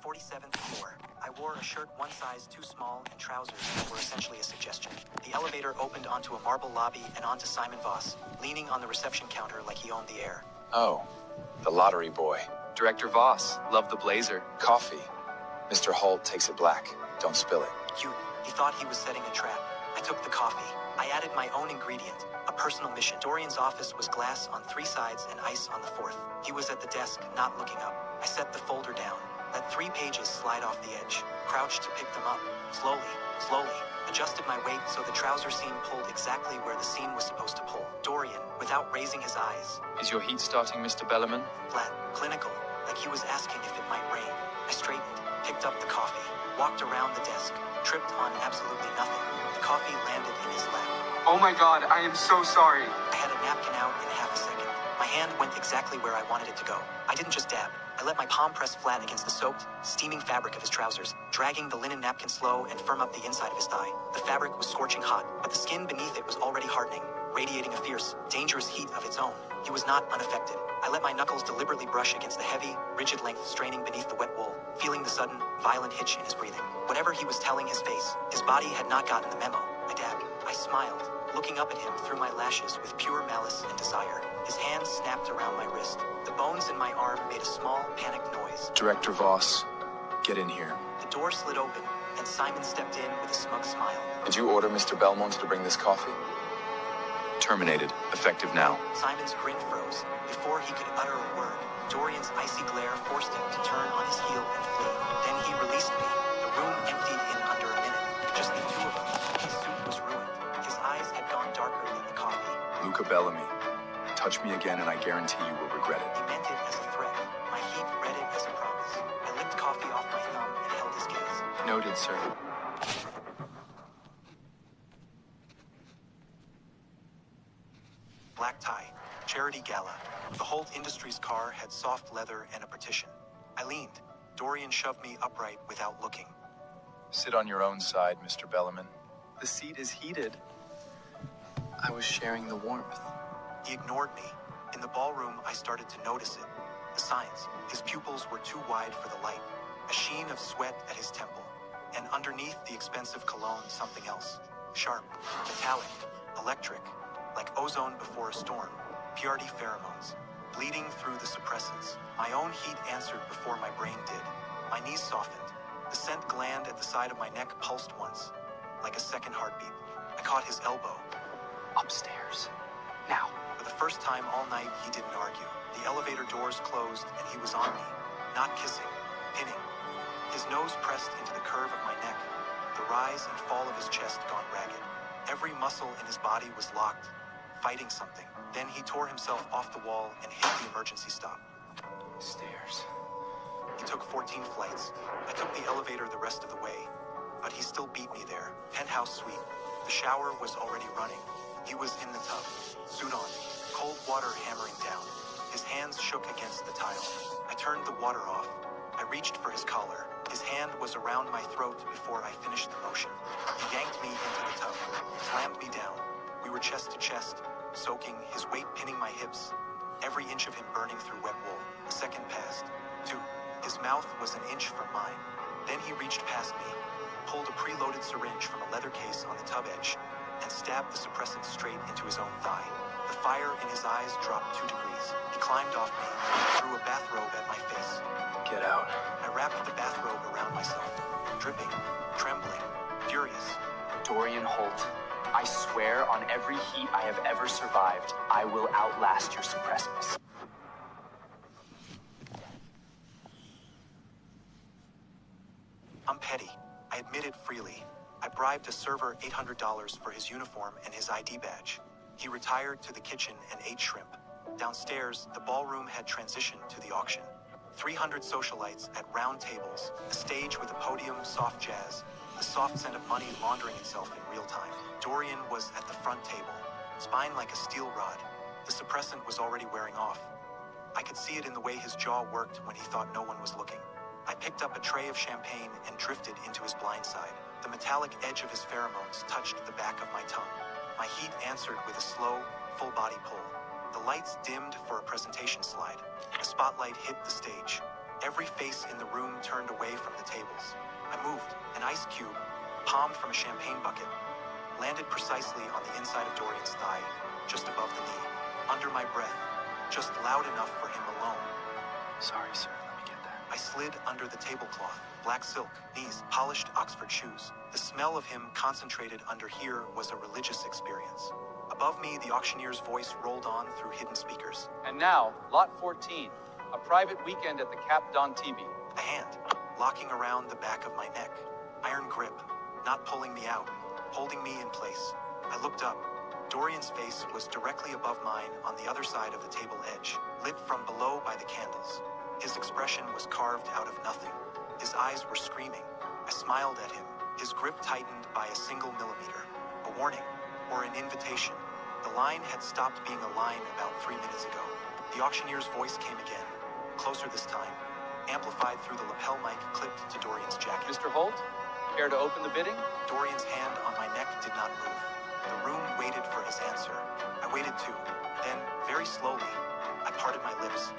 47th floor. I wore a shirt one size too small and trousers that were essentially a suggestion. The elevator opened onto a marble lobby and onto Simon Voss, leaning on the reception counter like he owned the air. Oh, the lottery boy. Director Voss, love the blazer. Coffee. Mr. Holt takes it black. Don't spill it. Cute. He thought he was setting a trap. I took the coffee. I added my own ingredient, a personal mission. Dorian's office was glass on 3 sides and ice on the 4th. He was at the desk, not looking up. I set the folder down, let 3 pages slide off the edge, crouched to pick them up, slowly, adjusted my weight so the trouser seam pulled exactly where the seam was supposed to pull. Dorian, without raising his eyes. Is your heat starting, Mr. Bellarmine? Flat, clinical, like he was asking if it might rain. I straightened, picked up the coffee, walked around the desk, tripped on absolutely nothing. The coffee landed in his lap. Oh my god, I am so sorry. I had a napkin out in half a second. My hand went exactly where I wanted it to go. I didn't just dab. I let my palm press flat against the soaked, steaming fabric of his trousers, dragging the linen napkin slow and firm up the inside of his thigh. The fabric was scorching hot, but the skin beneath it was already hardening, radiating a fierce, dangerous heat of its own. He was not unaffected. I let my knuckles deliberately brush against the heavy, rigid length straining beneath the wet wool, feeling the sudden, violent hitch in his breathing. Whatever he was telling his face, his body had not gotten the memo. I dabbed. I smiled, looking up at him through my lashes with pure malice and desire. His hand snapped around my wrist. The bones in my arm made a small, panicked noise. Director Voss, get in here. The door slid open, and Simon stepped in with a smug smile. Did you order Mr. Belmont to bring this coffee? Terminated. Effective now. Simon's grin froze. Before he could utter a word, Dorian's icy glare forced him to turn on his heel and flee. Then he released me. The room emptied in under a minute. Just the 2 of us. His suit was ruined. His eyes had gone darker than the coffee. Luca Bellamy. Touch me again and I guarantee you will regret it. He meant it as a threat. My heat read it as a promise. I licked coffee off my thumb and held his gaze. Noted, sir. Black tie. Charity gala. The Holt Industries car had soft leather and a partition. I leaned. Dorian shoved me upright without looking. Sit on your own side, Mr. Bellarmine. The seat is heated. I was sharing the warmth. He ignored me. In the ballroom, I started to notice it. The signs. His pupils were too wide for the light. A sheen of sweat at his temple. And underneath the expensive cologne, something else. Sharp, metallic, electric, like ozone before a storm. PRD pheromones. Bleeding through the suppressants. My own heat answered before my brain did. My knees softened. The scent gland at the side of my neck pulsed once, like a second heartbeat. I caught his elbow. Upstairs. Now. For the first time all night, he didn't argue. The elevator doors closed, and he was on me. Not kissing, pinning. His nose pressed into the curve of my neck, the rise and fall of his chest gone ragged. Every muscle in his body was locked, fighting something. Then he tore himself off the wall and hit the emergency stop. Stairs. He took 14 flights. I took the elevator the rest of the way, but he still beat me there. Penthouse suite. The shower was already running. He was in the tub, suit on, cold water hammering down. His hands shook against the tile. I turned the water off. I reached for his collar. His hand was around my throat before I finished the motion. He yanked me into the tub, slammed me down. We were chest to chest, soaking, his weight pinning my hips, every inch of him burning through wet wool. A second passed. 2. His mouth was an inch from mine. Then he reached past me, pulled a preloaded syringe from a leather case on the tub edge, and stabbed the suppressant straight into his own thigh. The fire in his eyes dropped 2 degrees. He climbed off me, threw a bathrobe at my face. Get out. I wrapped the bathrobe around myself, dripping, trembling, furious. Dorian Holt, I swear on every heat I have ever survived, I will outlast your suppressants. I'm petty. I admit it freely. I bribed a server $800 for his uniform and his ID badge. He retired to the kitchen and ate shrimp. Downstairs, the ballroom had transitioned to the auction. 300 socialites at round tables, a stage with a podium, soft jazz, the soft scent of money laundering itself in real time. Dorian was at the front table, spine like a steel rod. The suppressant was already wearing off. I could see it in the way his jaw worked when he thought no one was looking. I picked up a tray of champagne and drifted into his blind side. The metallic edge of his pheromones touched the back of my tongue. My heat answered with a slow, full-body pull. The lights dimmed for a presentation slide. A spotlight hit the stage. Every face in the room turned away from the tables. I moved. An ice cube, palmed from a champagne bucket, landed precisely on the inside of Dorian's thigh, just above the knee. Under my breath, just loud enough for him alone. Sorry, sir. Let me get that. I slid under the tablecloth, black silk, knees, polished Oxford shoes. The smell of him concentrated under here was a religious experience. Above me, the auctioneer's voice rolled on through hidden speakers. And now, Lot 14, a private weekend at the Cap d'Antibes. A hand, locking around the back of my neck. Iron grip, not pulling me out, holding me in place. I looked up. Dorian's face was directly above mine on the other side of the table edge, lit from below by the candles. His expression was carved out of nothing. His eyes were screaming. I smiled at him. His grip tightened by a single millimeter. A warning, or an invitation. The line had stopped being a line about 3 minutes ago. The auctioneer's voice came again, closer this time, amplified through the lapel mic clipped to Dorian's jacket. Mr. Holt, care to open the bidding? Dorian's hand on my neck did not move. The room waited for his answer. I waited too. Then, very slowly, I parted my lips.